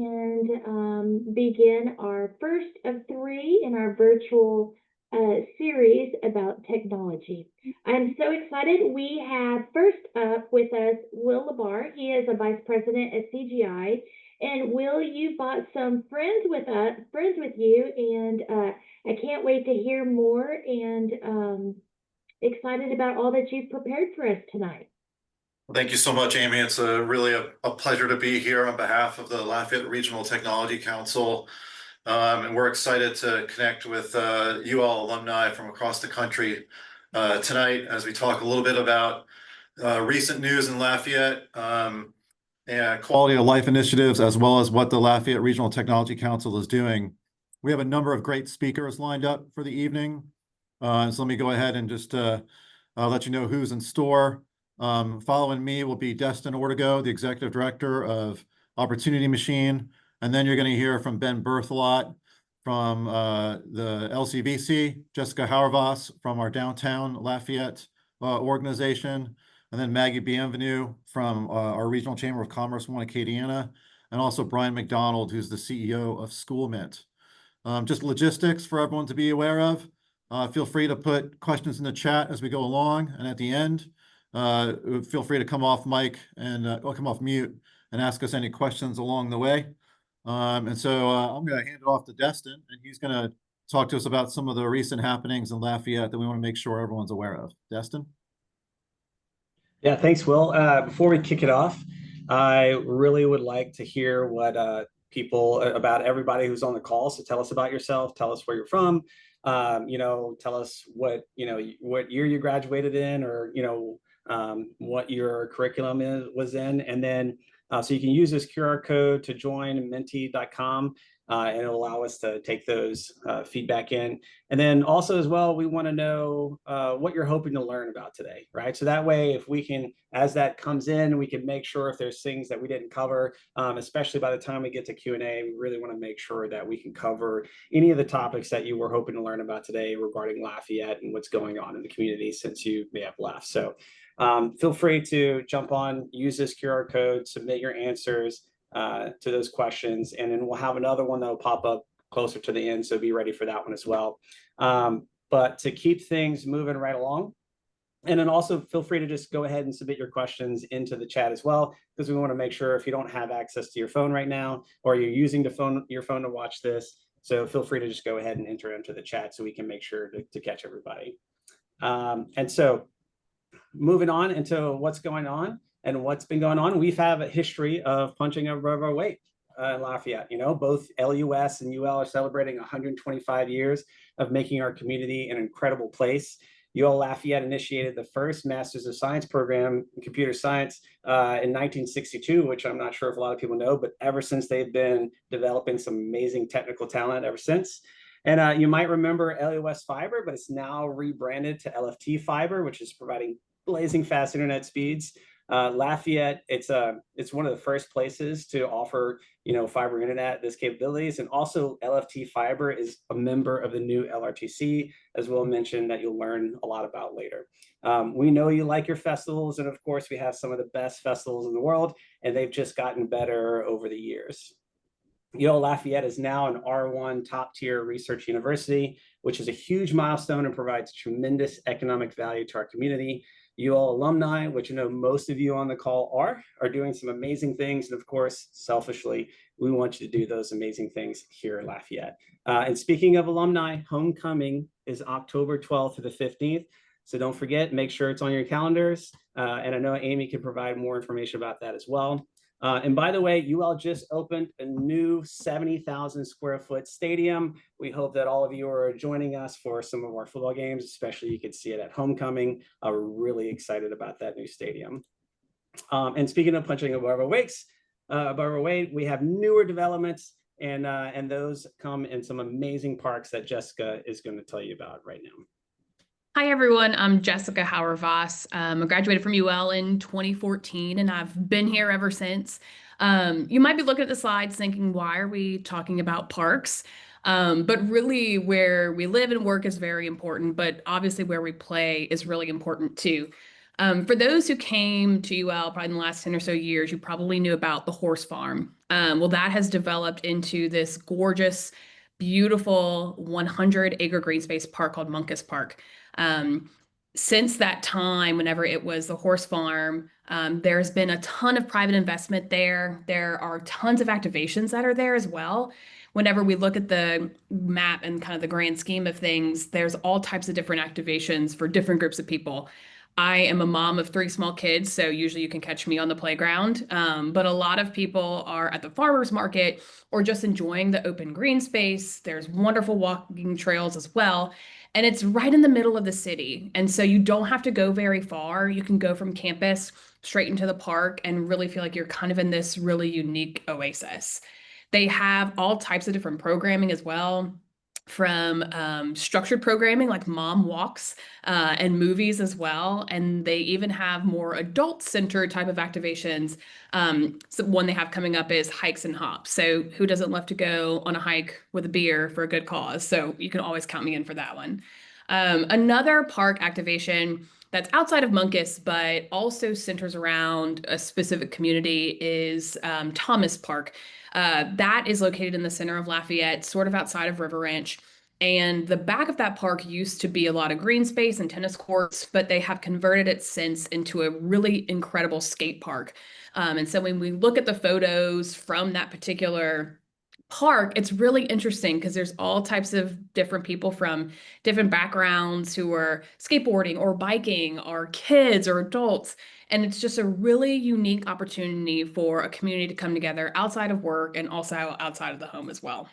and begin our first of three in our virtual series about technology. I'm so excited. We have first up with us Will Labar. He is a vice president at CGI. And Will, you brought some friends with you, and I can't wait to hear more. And excited about all that you've prepared for us tonight. Thank you so much, Amy. It's really a pleasure to be here on behalf of the Lafayette Regional Technology Council. And we're excited to connect with UL alumni from across the country tonight as we talk a little bit about recent news in Lafayette and quality of life initiatives, as well as what the Lafayette Regional Technology Council is doing. We have a number of great speakers lined up for the evening. So let me go ahead and just let you know who's in store. Following me will be Destin Ortego, the Executive Director of Opportunity Machine. And then you're going to hear from Ben Berthelot from the LCVC, Jessica Hauerwas from our downtown Lafayette organization, and then Maggie Bienvenue from our Regional Chamber of Commerce, one Acadiana, and also Brian McDonald, who's the CEO of SchoolMint. Just logistics for everyone to be aware of. Feel free to put questions in the chat as we go along, and at the end, feel free to come off mic and come off mute and ask us any questions along the way. And so I'm going to hand it off to Destin, and he's going to talk to us about some of the recent happenings in Lafayette that we want to make sure everyone's aware of. Destin? Yeah, thanks, Will. Before we kick it off, I really would like to hear what about everybody who's on the call. So tell us about yourself, tell us where you're from, tell us what year you graduated in, or what your curriculum was in, and then so you can use this QR code to join menti.com, and it'll allow us to take those feedback in. And then also as well, we want to know what you're hoping to learn about today, right? So that way, if we can, as that comes in, we can make sure if there's things that we didn't cover, especially by the time we get to Q&A, we really want to make sure that we can cover any of the topics that you were hoping to learn about today regarding Lafayette and what's going on in the community since you may have left. So feel free to jump on, use this QR code, submit your answers to those questions, and then we'll have another one that will pop up closer to the end, so be ready for that one as well. But to keep things moving right along, and then also feel free to just go ahead and submit your questions into the chat as well, because we want to make sure if you don't have access to your phone right now, or you're using your phone to watch this, so feel free to just go ahead and enter into the chat so we can make sure to catch everybody. And so moving on into what's going on and what's been going on, we've had a history of punching above our weight in Lafayette. Both LUS and UL are celebrating 125 years of making our community an incredible place. UL Lafayette initiated the first Masters of Science program in computer science in 1962, which I'm not sure if a lot of people know, but ever since they've been developing some amazing technical talent ever since. And you might remember LUS Fiber, but it's now rebranded to LFT Fiber, which is providing blazing fast internet speeds. Lafayette, it's one of the first places to offer fiber internet, this capabilities, and also LFT Fiber is a member of the new LRTC, as Will mentioned, that you'll learn a lot about later. We know you like your festivals, and of course we have some of the best festivals in the world, and they've just gotten better over the years. UL Lafayette is now an R1 top tier research university, which is a huge milestone and provides tremendous economic value to our community. UL alumni, which I know most of you on the call are doing some amazing things. And of course, selfishly, we want you to do those amazing things here at Lafayette. And speaking of alumni, homecoming is October 12th to the 15th. So don't forget, make sure it's on your calendars. And I know Amy can provide more information about that as well. And by the way, UL just opened a new 70,000 square foot stadium. We hope that all of you are joining us for some of our football games, especially you can see it at homecoming. We're really excited about that new stadium. And speaking of punching above our weight, we have newer developments, and those come in some amazing parks that Jessica is going to tell you about right now. Hi, everyone. I'm Jessica Hauerwas. I graduated from UL in 2014, and I've been here ever since. You might be looking at the slides thinking, why are we talking about parks? But really, where we live and work is very important, but obviously where we play is really important too. For those who came to UL probably in the last 10 or so years, you probably knew about the horse farm. Well, that has developed into this gorgeous, beautiful 100-acre green space park called Munkus Park. Since that time, whenever it was the horse farm, there's been a ton of private investment there. There are tons of activations that are there as well. Whenever we look at the map and kind of the grand scheme of things, there's all types of different activations for different groups of people. I am a mom of 3 small kids, so usually you can catch me on the playground. But a lot of people are at the farmers market or just enjoying the open green space. There's wonderful walking trails as well. And it's right in the middle of the city. And so you don't have to go very far. You can go from campus straight into the park and really feel like you're kind of in this really unique oasis. They have all types of different programming as well, from structured programming like mom walks and movies as well. And they even have more adult-centered type of activations. So one they have coming up is hikes and hops. So who doesn't love to go on a hike with a beer for a good cause? So you can always count me in for that one. Another park activation that's outside of Munkus, but also centers around a specific community is Thomas Park. That is located in the center of Lafayette, sort of outside of River Ranch. And the back of that park used to be a lot of green space and tennis courts, but they have converted it since into a really incredible skate park. And so when we look at the photos from that particular park, it's really interesting because there's all types of different people from different backgrounds who are skateboarding or biking or kids or adults. And it's just a really unique opportunity for a community to come together outside of work and also outside of the home as well.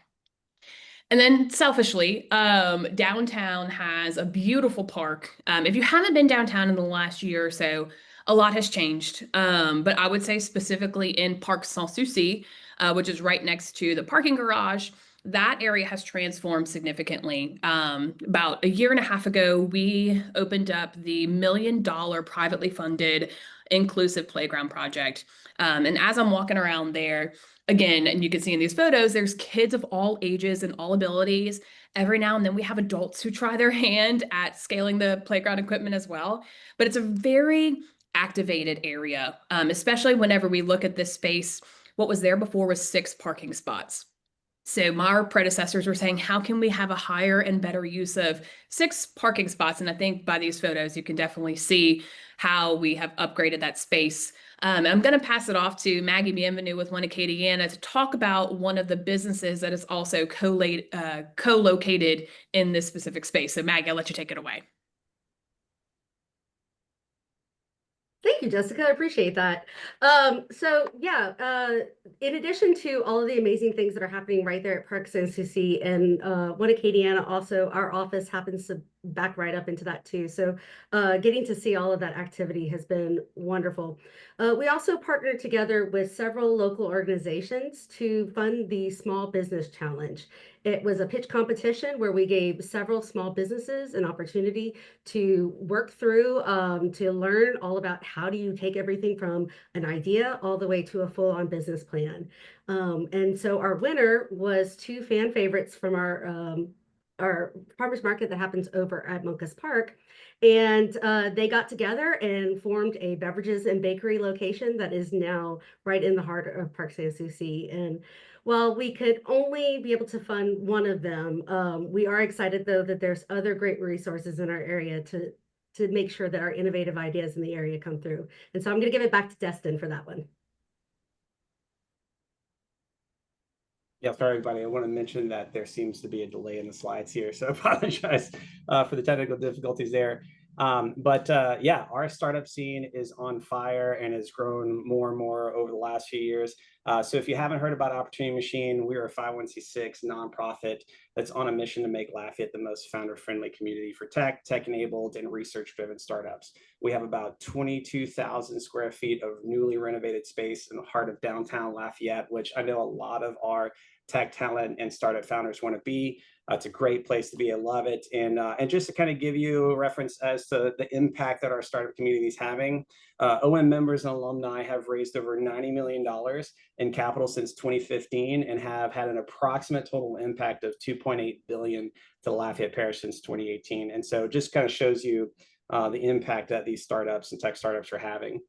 And then selfishly, downtown has a beautiful park. If you haven't been downtown in the last year or so, a lot has changed. But I would say specifically in Parc Sans-Souci, which is right next to the parking garage, that area has transformed significantly. About 1.5 years ago, we opened up the $1 million privately funded inclusive playground project. And as I'm walking around there, again, and you can see in these photos, there's kids of all ages and all abilities. Every now and then we have adults who try their hand at scaling the playground equipment as well. But it's a very activated area, especially whenever we look at this space. What was there before was 6 parking spots. So our predecessors were saying, how can we have a higher and better use of 6 parking spots? And I think by these photos, you can definitely see how we have upgraded that space. I'm going to pass it off to Maggie Bienvenue with One Acadiana to talk about one of the businesses that is also co-located in this specific space. So Maggie, I'll let you take it away. Thank you, Jessica. I appreciate that. In addition to all of the amazing things that are happening right there at Parc Sans-Souci and One Acadiana, also our office happens to back right up into that too. So getting to see all of that activity has been wonderful. We also partnered together with several local organizations to fund the Small Business Challenge. It was a pitch competition where we gave several small businesses an opportunity to work through, to learn all about how do you take everything from an idea all the way to a full-on business plan. And so our winner was 2 fan favorites from our farmers market that happens over at Munkus Park. And they got together and formed a beverages and bakery location that is now right in the heart of Parc Sans-Souci. And while we could only be able to fund one of them, we are excited though that there's other great resources in our area to make sure that our innovative ideas in the area come through. And so I'm going to give it back to Destin for that one. Yeah, sorry, everybody. I want to mention that there seems to be a delay in the slides here, so I apologize for the technical difficulties there. Yeah, our startup scene is on fire and has grown more and more over the last few years. So if you haven't heard about Opportunity Machine, we are a 501c6 nonprofit that's on a mission to make Lafayette the most founder-friendly community for tech-enabled, and research-driven startups. We have about 22,000 square feet of newly renovated space in the heart of downtown Lafayette, which I know a lot of our tech talent and startup founders want to be. It's a great place to be. I love it. And just to kind of give you a reference as to the impact that our startup community is having, OM members and alumni have raised over $90 million in capital since 2015 and have had an approximate total impact of $2.8 billion to Lafayette Parish since 2018. And so just kind of shows you the impact that these startups and tech startups are having.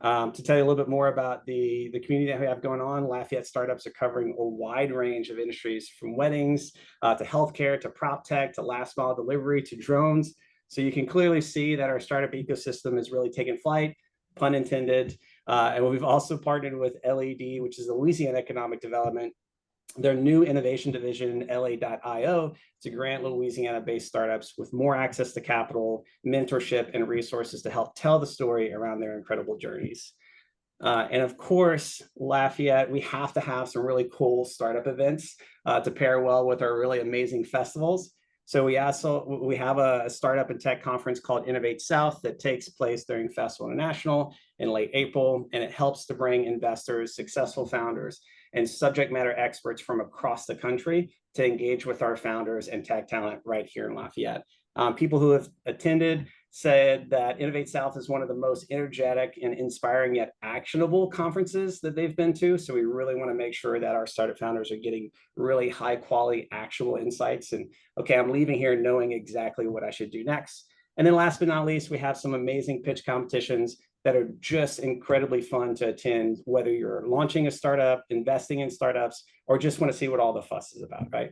To tell you a little bit more about the community that we have going on, Lafayette startups are covering a wide range of industries, from weddings to healthcare, to prop tech, to last mile delivery, to drones. So you can clearly see that our startup ecosystem is really taking flight, pun intended. And we've also partnered with LED, which is the Louisiana Economic Development. Their new innovation division, LA.io, to grant Louisiana-based startups with more access to capital, mentorship, and resources to help tell the story around their incredible journeys. And of course, Lafayette, we have to have some really cool startup events to pair well with our really amazing festivals. So we have a startup and tech conference called Innovate South that takes place during Festival International in late April, and it helps to bring investors, successful founders, and subject matter experts from across the country to engage with our founders and tech talent right here in Lafayette. People who have attended said that Innovate South is one of the most energetic and inspiring yet actionable conferences that they've been to. So we really want to make sure that our startup founders are getting really high quality, actual insights. And okay, I'm leaving here knowing exactly what I should do next. And then last but not least, we have some amazing pitch competitions that are just incredibly fun to attend, whether you're launching a startup, investing in startups, or just want to see what all the fuss is about, right?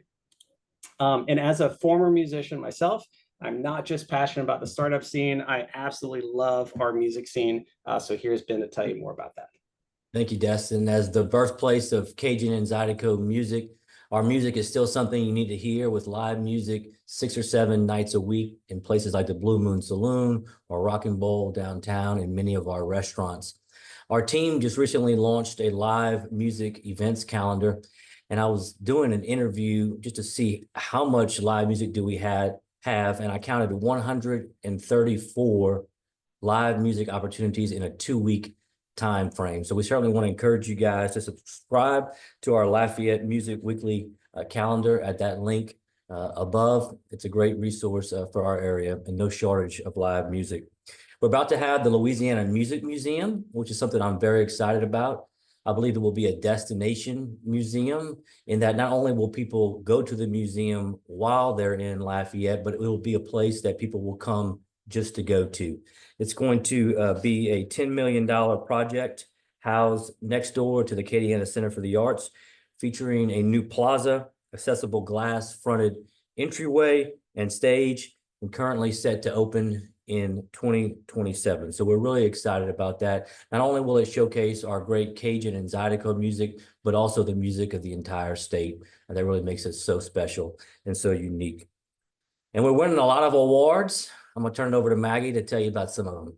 And as a former musician myself, I'm not just passionate about the startup scene, I absolutely love our music scene. So here's Ben to tell you more about that. Thank you, Destin. As the birthplace of Cajun and Zydeco music, our music is still something you need to hear, with live music 6 or 7 nights a week in places like the Blue Moon Saloon or Rockin' Bowl downtown, and many of our restaurants. Our team just recently launched a live music events calendar, and I was doing an interview just to see how much live music do we have, and I counted 134 live music opportunities in a 2-week time frame. So we certainly want to encourage you guys to subscribe to our Lafayette Music Weekly calendar at that link above. It's a great resource for our area, and no shortage of live music. We're about to have the Louisiana Music Museum, which is something I'm very excited about. I believe it will be a destination museum, in that not only will people go to the museum while they're in Lafayette, but it will be a place that people will come just to go to. It's going to be a $10 million project housed next door to the Acadiana Center for the Arts, featuring a new plaza, accessible glass fronted entryway and stage, and currently set to open in 2027. So we're really excited about that. Not only will it showcase our great Cajun and Zydeco music, but also the music of the entire state. And that really makes it so special and so unique. And we're winning a lot of awards. I'm gonna turn it over to Maggie to tell you about some of them.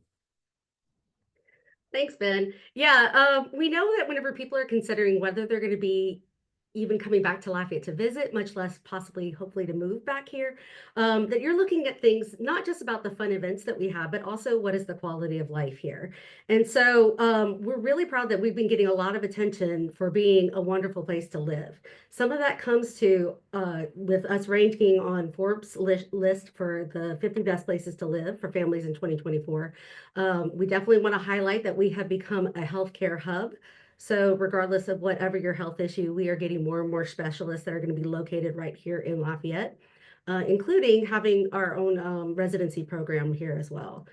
Thanks, Ben. Yeah, we know that whenever people are considering whether they're going to be even coming back to Lafayette to visit, much less possibly, hopefully, to move back here, that you're looking at things not just about the fun events that we have, but also what is the quality of life here. And so we're really proud that we've been getting a lot of attention for being a wonderful place to live. Some of that comes to with us ranking on Forbes list for the 50 best places to live for families in 2024. We definitely want to highlight that we have become a healthcare hub. So regardless of whatever your health issue, we are getting more and more specialists that are going to be located right here in Lafayette, including having our own residency program here as well.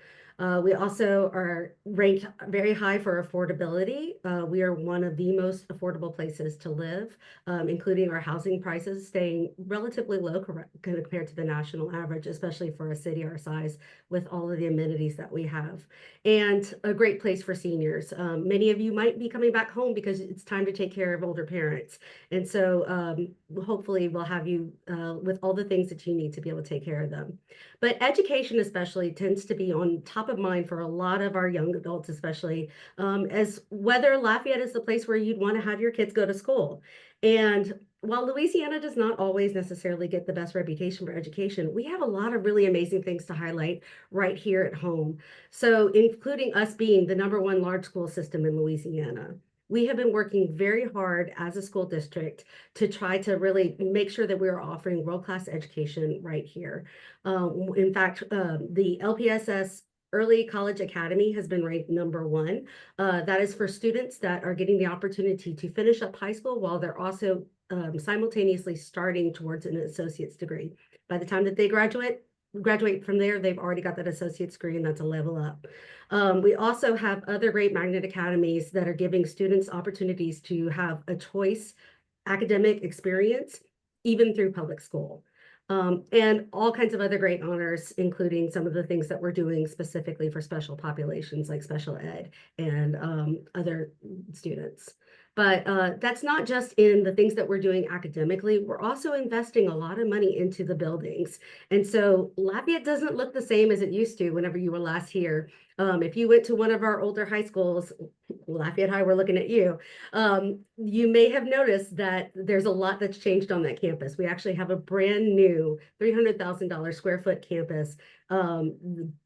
We also are ranked very high for affordability. We are one of the most affordable places to live, including our housing prices staying relatively low compared to the national average, especially for a city our size with all of the amenities that we have. And a great place for seniors. Many of you might be coming back home because it's time to take care of older parents. And so hopefully we'll have you with all the things that you need to be able to take care of them. But education especially tends to be on top of mind for a lot of our young adults, especially as whether Lafayette is the place where you'd want to have your kids go to school. And while Louisiana does not always necessarily get the best reputation for education, we have a lot of really amazing things to highlight right here at home. So including us being the #1 large school system in Louisiana. We have been working very hard as a school district to try to really make sure that we are offering world-class education right here. In fact, the LPSS Early College Academy has been ranked #1. That is for students that are getting the opportunity to finish up high school while they're also simultaneously starting towards an associate's degree. By the time that they graduate, graduate from there, they've already got that associate's degree, and that's a level up. We also have other great magnet academies that are giving students opportunities to have a choice academic experience, even through public school. And all kinds of other great honors, including some of the things that we're doing specifically for special populations like special ed and other students. But that's not just in the things that we're doing academically. We're also investing a lot of money into the buildings. And so Lafayette doesn't look the same as it used to whenever you were last here. If you went to one of our older high schools, Lafayette High, we're looking at you, you may have noticed that there's a lot that's changed on that campus. We actually have a brand new $300,000 square foot campus,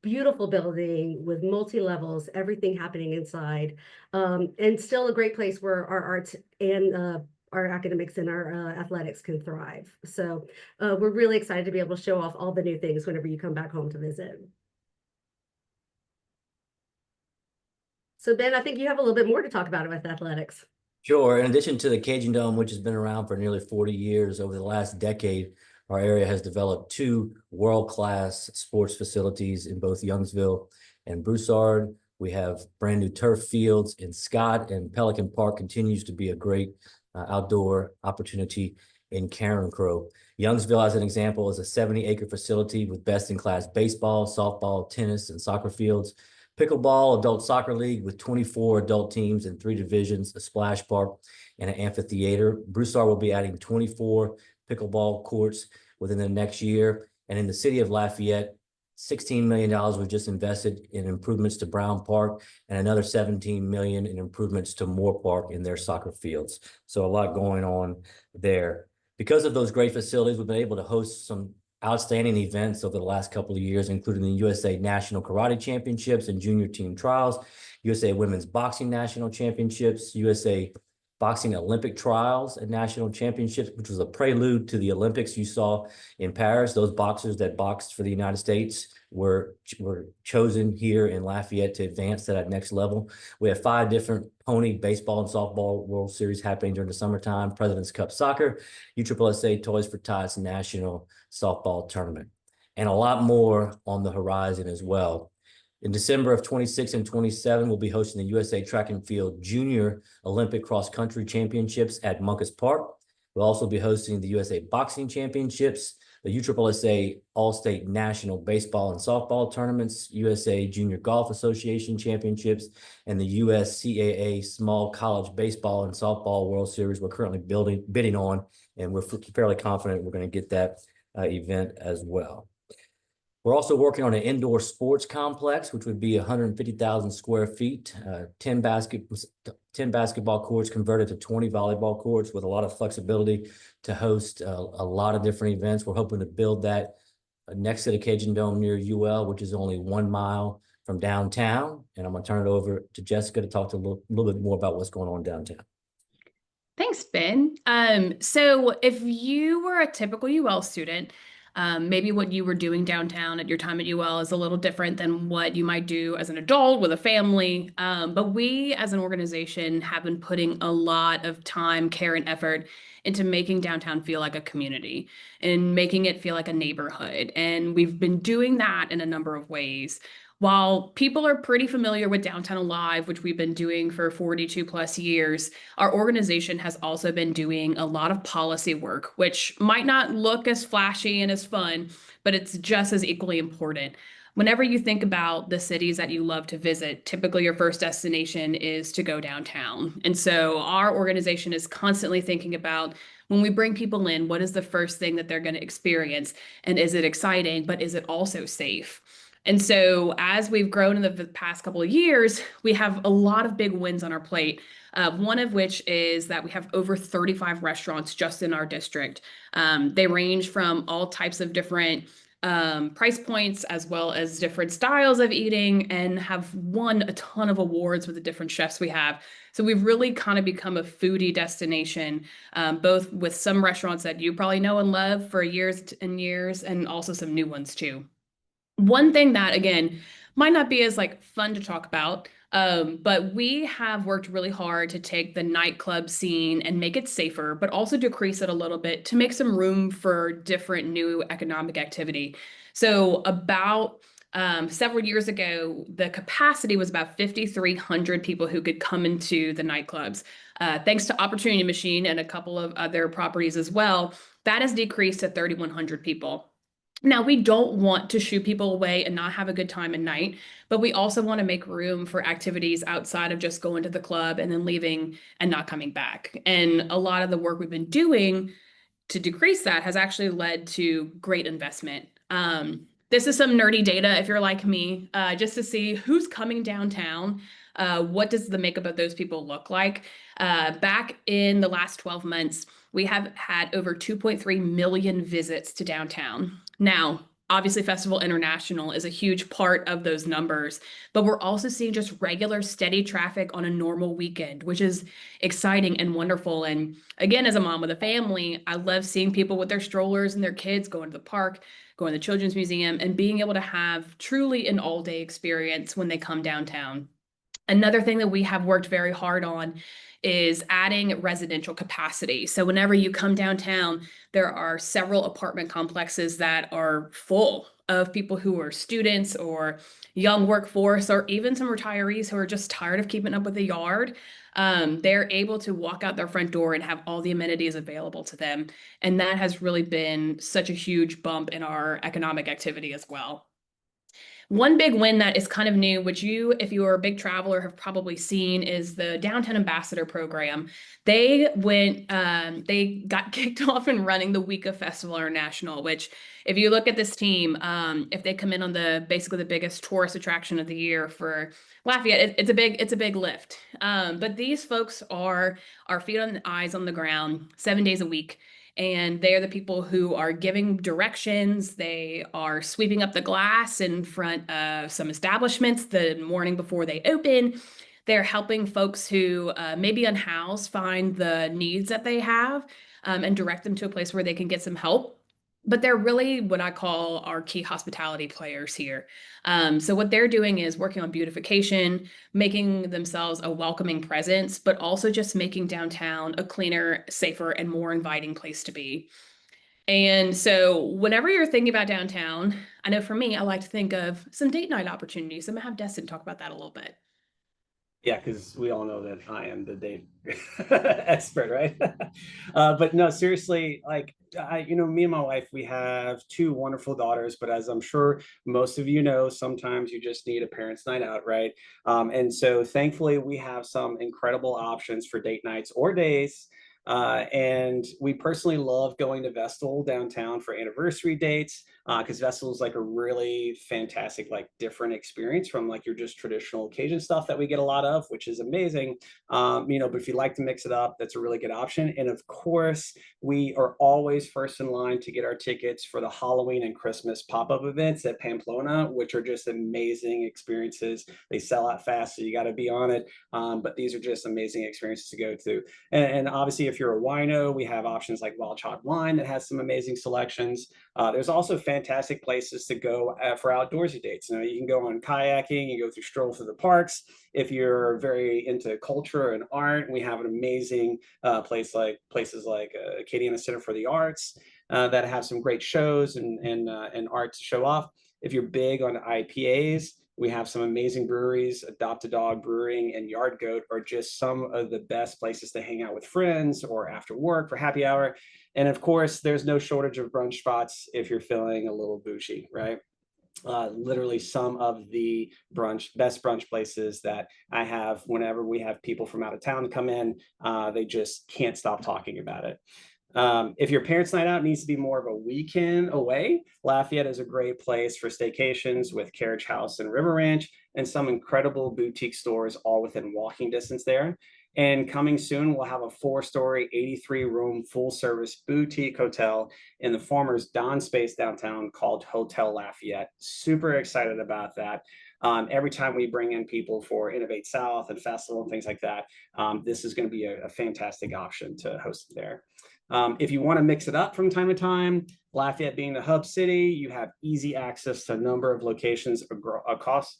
beautiful building with multi-levels, everything happening inside, and still a great place where our arts and our academics and our athletics can thrive. So we're really excited to be able to show off all the new things whenever you come back home to visit. So Ben, I think you have a little bit more to talk about with athletics. Sure. In addition to the Cajun Dome, which has been around for nearly 40 years, over the last decade, our area has developed 2 world-class sports facilities in both Youngsville and Broussard. We have brand new turf fields in Scott, and Pelican Park continues to be a great outdoor opportunity in Carencro. Youngsville, as an example, is a 70-acre facility with best-in-class baseball, softball, tennis, and soccer fields. Pickleball adult soccer league with 24 adult teams in 3 divisions, a splash park, and an amphitheater. Broussard will be adding 24 pickleball courts within the next year. And in the city of Lafayette, $16 million was just invested in improvements to Brown Park, and another $17 million in improvements to Moore Park in their soccer fields. So a lot going on there. Because of those great facilities, we've been able to host some outstanding events over the last couple of years, including the USA National Karate Championships and Junior Team Trials, USA Women's Boxing National Championships, USA Boxing Olympic Trials and National Championships, which was a prelude to the Olympics you saw in Paris. Those boxers that boxed for the United States were chosen here in Lafayette to advance to that next level. We have 5 different pony baseball and softball World Series happening during the summertime, President's Cup Soccer, USSSA Toys for Tots National Softball Tournament, and a lot more on the horizon as well. In December of 26 and 27, we'll be hosting the USA Track and Field Junior Olympic Cross Country Championships at Munkus Park. We'll also be hosting the USA Boxing Championships, the USSSA All-State National Baseball and Softball Tournaments, USA Junior Golf Association Championships, and the USCAA Small College Baseball and Softball World Series we're currently bidding on, and we're fairly confident we're going to get that event as well. We're also working on an indoor sports complex, which would be 150,000 square feet, 10 basketball courts converted to 20 volleyball courts with a lot of flexibility to host a lot of different events. We're hoping to build that next to the Cajun Dome near UL, which is only 1 mile from downtown. And I'm going to turn it over to Jessica to talk a little bit more about what's going on downtown. Thanks, Ben. So if you were a typical UL student, maybe what you were doing downtown at your time at UL is a little different than what you might do as an adult with a family. But we as an organization have been putting a lot of time, care, and effort into making downtown feel like a community and making it feel like a neighborhood. And we've been doing that in a number of ways. While people are pretty familiar with Downtown Alive, which we've been doing for 42 plus years, our organization has also been doing a lot of policy work, which might not look as flashy and as fun, but it's just as equally important. Whenever you think about the cities that you love to visit, typically your first destination is to go downtown. And so our organization is constantly thinking about, when we bring people in, what is the first thing that they're going to experience? And is it exciting, but is it also safe? And so as we've grown in the past couple of years, we have a lot of big wins on our plate. One of which is that we have over 35 restaurants just in our district. They range from all types of different price points as well as different styles of eating, and have won a ton of awards with the different chefs we have. So we've really kind of become a foodie destination, both with some restaurants that you probably know and love for years and years, and also some new ones too. One thing that, again, might not be as like fun to talk about, But we have worked really hard to take the nightclub scene and make it safer, but also decrease it a little bit to make some room for different new economic activity. So about several years ago, the capacity was about 5,300 people who could come into the nightclubs. Thanks to Opportunity Machine and a couple of other properties as well, that has decreased to 3,100 people. Now, we don't want to shoo people away and not have a good time at night, but we also want to make room for activities outside of just going to the club and then leaving and not coming back. And a lot of the work we've been doing to decrease that has actually led to great investment. This is some nerdy data if you're like me, just to see who's coming downtown. What does the makeup of those people look like? Back in the last 12 months, we have had over 2.3 million visits to downtown. Now, obviously, Festival International is a huge part of those numbers, but we're also seeing just regular, steady traffic on a normal weekend, which is exciting and wonderful. And again, as a mom with a family, I love seeing people with their strollers and their kids going to the park, going to the Children's Museum, and being able to have truly an all-day experience when they come downtown. Another thing that we have worked very hard on is adding residential capacity. So whenever you come downtown, there are several apartment complexes that are full of people who are students or young workforce, or even some retirees who are just tired of keeping up with the yard. They're able to walk out their front door and have all the amenities available to them. And that has really been such a huge bump in our economic activity as well. One big win that is kind of new, which you, if you're a big traveler, have probably seen, is the Downtown Ambassador Program. They got kicked off and running the week of Festival International, which if you look at this team, if they come in on basically the biggest tourist attraction of the year for Lafayette, it's a big lift. But these folks are our feet and eyes on the ground 7 days a week. And they are the people who are giving directions. They are sweeping up the glass in front of some establishments the morning before they open. They're helping folks who may be unhoused find the needs that they have and direct them to a place where they can get some help. But they're really what I call our key hospitality players here. So what they're doing is working on beautification, making themselves a welcoming presence, but also just making downtown a cleaner, safer, and more inviting place to be. And so whenever you're thinking about downtown, I know for me, I like to think of some date night opportunities. I'm gonna have Destin talk about that a little bit. Yeah, because we all know that I am the date expert, right? But no, seriously, like me and my wife, we have two wonderful daughters. But as I'm sure most of you know, sometimes you just need a parents' night out, right? And so thankfully, we have some incredible options for date nights or days. And we personally love going to Vestal downtown for anniversary dates, because Vestal is like a really fantastic, like different experience from like your just traditional occasion stuff that we get a lot of, which is amazing. But if you like to mix it up, that's a really good option. And of course, we are always first in line to get our tickets for the Halloween and Christmas pop-up events at Pamplona, which are just amazing experiences. They sell out fast, so you got to be on it. But these are just amazing experiences to go to. And obviously, if you're a wino, we have options like Wild Child Wine that has some amazing selections. There's also fantastic places to go for outdoorsy dates. You can go on kayaking, you go through stroll through the parks. If you're very into culture and art, we have an amazing places like Acadiana Center for the Arts that have some great shows and art to show off. If you're big on IPAs, we have some amazing breweries. Adopt a Dog Brewing and Yard Goat are just some of the best places to hang out with friends or after work for happy hour. And of course, there's no shortage of brunch spots if you're feeling a little bougie, right? Literally some of the best brunch places that I have whenever we have people from out of town come in, they just can't stop talking about it. If your parents' night out needs to be more of a weekend away, Lafayette is a great place for staycations with Carriage House and River Ranch and some incredible boutique stores all within walking distance there. And coming soon, we'll have a 4-story, 83-room full-service boutique hotel in the former Don Space downtown called Hotel Lafayette. Super excited about that. Every time we bring in people for Innovate South and Festival and things like that, this is going to be a fantastic option to host there. If you want to mix it up from time to time, Lafayette being the hub city, you have easy access to a number of locations across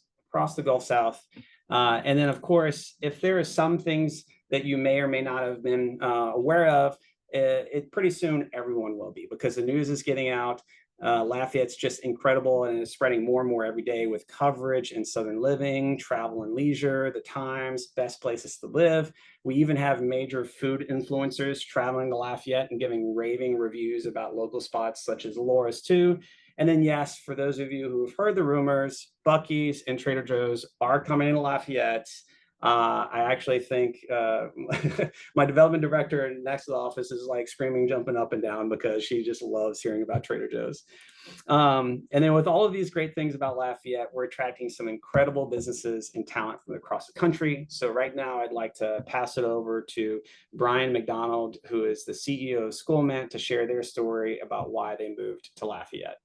the Gulf South. And then, of course, if there are some things that you may or may not have been aware of, it pretty soon everyone will be, because the news is getting out. Lafayette's just incredible and is spreading more and more every day with coverage in Southern Living, Travel and Leisure, The Times, Best Places to Live. We even have major food influencers traveling to Lafayette and giving raving reviews about local spots such as Laura's too. And then, yes, for those of you who've heard the rumors, Buc-ee's and Trader Joe's are coming into Lafayette. I actually think my development director next to the office is like screaming, jumping up and down because she just loves hearing about Trader Joe's. And then with all of these great things about Lafayette, we're attracting some incredible businesses and talent from across the country. So right now I'd like to pass it over to Brian McDonald, who is the CEO of Schoolment, to share their story about why they moved to Lafayette.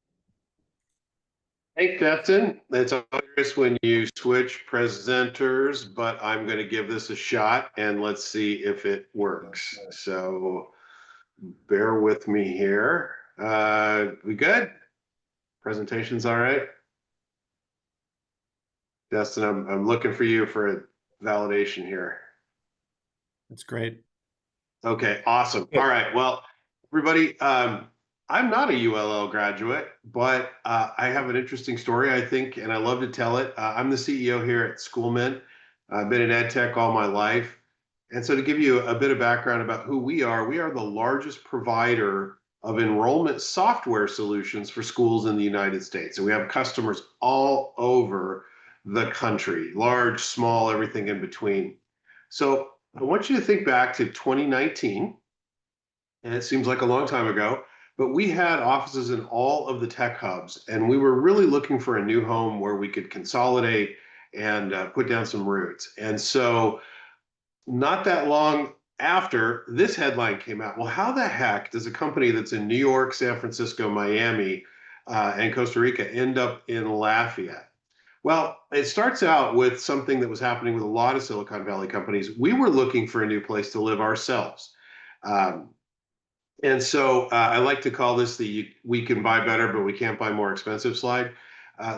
Hey, Captain. It's always when you switch presenters, but I'm going to give this a shot and let's see if it works. So bear with me here. We good? Presentation's all right? Justin, I'm looking for you for a validation here. That's great. Okay, awesome. All right. Well, everybody, I'm not a ULL graduate, but I have an interesting story, I think, and I love to tell it. I'm the CEO here at Schoolment. I've been in ed tech all my life. And so to give you a bit of background about who we are the largest provider of enrollment software solutions for schools in the United States. And we have customers all over the country, large, small, everything in between. So I want you to think back to 2019, and it seems like a long time ago. But we had offices in all of the tech hubs, and we were really looking for a new home where we could consolidate and put down some roots. And so not that long after, this headline came out. Well, how the heck does a company that's in New York, San Francisco, Miami, and Costa Rica end up in Lafayette? Well, it starts out with something that was happening with a lot of Silicon Valley companies. We were looking for a new place to live ourselves. And so I like to call this the we can buy better, but we can't buy more expensive slide.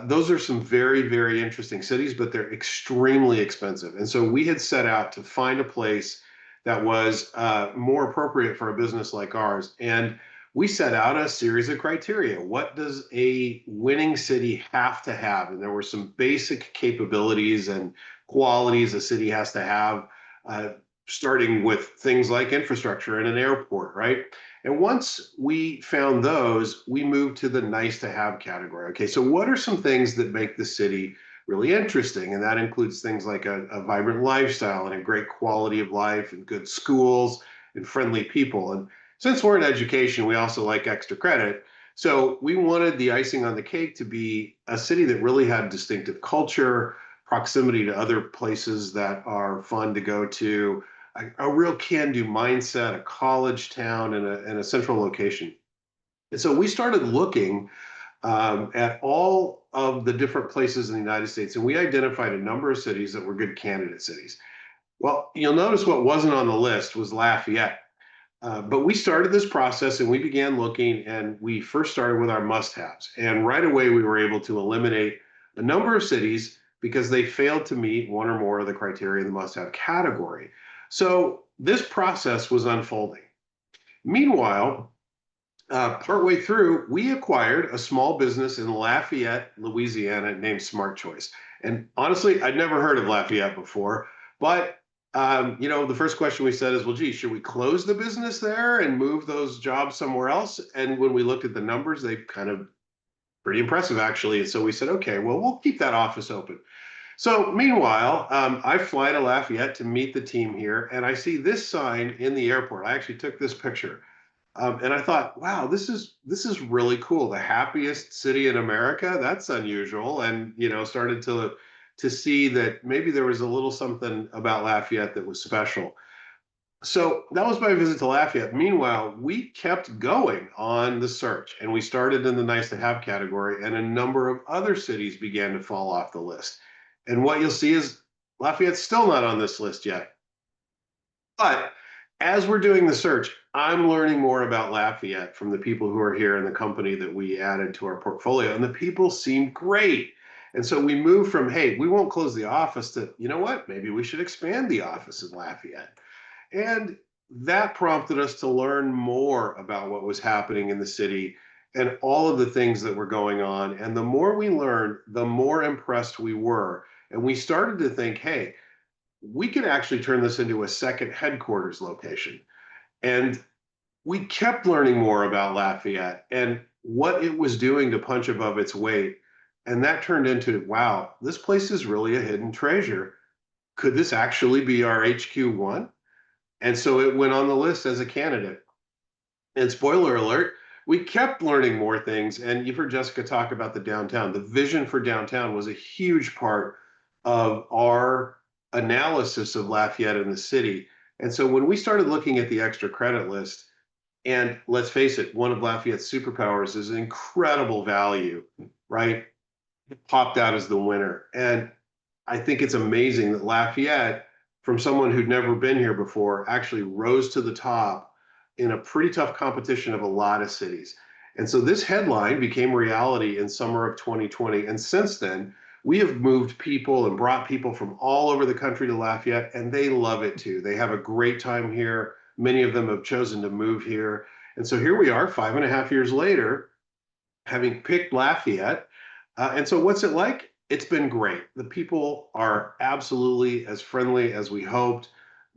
Those are some very, very interesting cities, but they're extremely expensive. And so we had set out to find a place that was more appropriate for a business like ours. And we set out a series of criteria. What does a winning city have to have? And there were some basic capabilities and qualities a city has to have, starting with things like infrastructure and an airport, right? And once we found those, we moved to the nice to have category. Okay, so what are some things that make the city really interesting? And that includes things like a vibrant lifestyle and a great quality of life and good schools and friendly people. And since we're in education, we also like extra credit. So we wanted the icing on the cake to be a city that really had distinctive culture, proximity to other places that are fun to go to, a real can-do mindset, a college town, and a central location. And so we started looking at all of the different places in the United States, and we identified a number of cities that were good candidate cities. Well, you'll notice what wasn't on the list was Lafayette. But we started this process and we began looking, and we first started with our must-haves. And right away, we were able to eliminate a number of cities because they failed to meet one or more of the criteria in the must-have category. So this process was unfolding. Meanwhile, partway through, we acquired a small business in Lafayette, Louisiana named Smart Choice. And honestly, I'd never heard of Lafayette before, but the first question we said is, well, gee, should we close the business there and move those jobs somewhere else? And when we looked at the numbers, they kind of pretty impressive, actually. And so we said, okay, well, we'll keep that office open. So meanwhile, I fly to Lafayette to meet the team here, and I see this sign in the airport. I actually took this picture. And I thought, wow, this is really cool. The happiest city in America. That's unusual. And, started to see that maybe there was a little something about Lafayette that was special. So that was my visit to Lafayette. Meanwhile, we kept going on the search, and we started in the nice to have category, and a number of other cities began to fall off the list. And what you'll see is Lafayette's still not on this list yet. But as we're doing the search, I'm learning more about Lafayette from the people who are here in the company that we added to our portfolio. And the people seem great. And so we moved from, hey, we won't close the office to, you know what, maybe we should expand the office in Lafayette. And that prompted us to learn more about what was happening in the city and all of the things that were going on. And the more we learned, the more impressed we were. And we started to think, hey, we could actually turn this into a second headquarters location. And we kept learning more about Lafayette and what it was doing to punch above its weight. And that turned into, wow, this place is really a hidden treasure. Could this actually be our HQ1? And so it went on the list as a candidate. And spoiler alert, we kept learning more things. And you've heard Jessica talk about the downtown. The vision for downtown was a huge part of our analysis of Lafayette and the city. And so when we started looking at the extra credit list, and let's face it, one of Lafayette's superpowers is incredible value, right? It popped out as the winner. And I think it's amazing that Lafayette, from someone who'd never been here before, actually rose to the top in a pretty tough competition of a lot of cities. And so this headline became reality in summer of 2020. And since then, we have moved people and brought people from all over the country to Lafayette, and they love it too. They have a great time here. Many of them have chosen to move here. And so here we are 5.5 years later, having picked Lafayette. And so what's it like? It's been great. The people are absolutely as friendly as we hoped.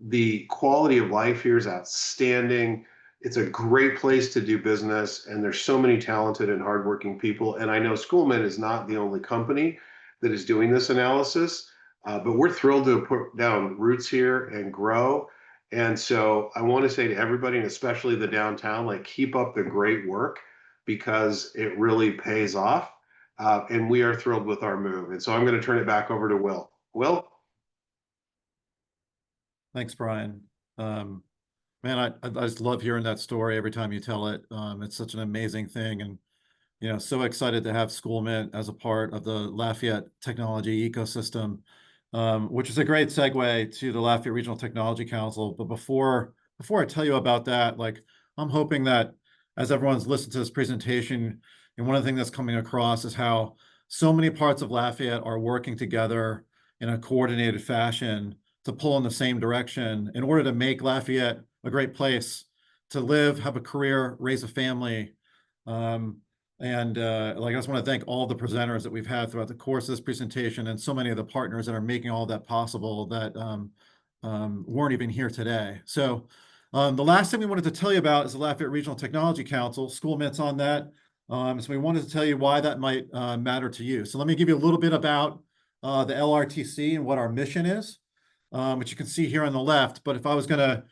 The quality of life here is outstanding. It's a great place to do business, and there's so many talented and hardworking people. And I know Schoolman is not the only company that is doing this analysis, but we're thrilled to put down roots here and grow. And so I want to say to everybody, and especially the downtown, like, keep up the great work, because it really pays off. And we are thrilled with our move. And so I'm going to turn it back over to Will. Will? Thanks, Brian. Man, I just love hearing that story every time you tell it. It's such an amazing thing. And, you know, so excited to have Schoolmint as a part of the Lafayette technology ecosystem, which is a great segue to the Lafayette Regional Technology Council. But before I tell you about that, like, I'm hoping that as everyone's listened to this presentation, and one of the things that's coming across is how so many parts of Lafayette are working together in a coordinated fashion to pull in the same direction in order to make Lafayette a great place to live, have a career, raise a family. Like, I just want to thank all the presenters that we've had throughout the course of this presentation, and so many of the partners that are making all that possible that weren't even here today. So the last thing we wanted to tell you about is the Lafayette Regional Technology Council. Schoolmint's on that. So we wanted to tell you why that might matter to you. So let me give you a little bit about the LRTC and what our mission is, which you can see here on the left. But if I was going to,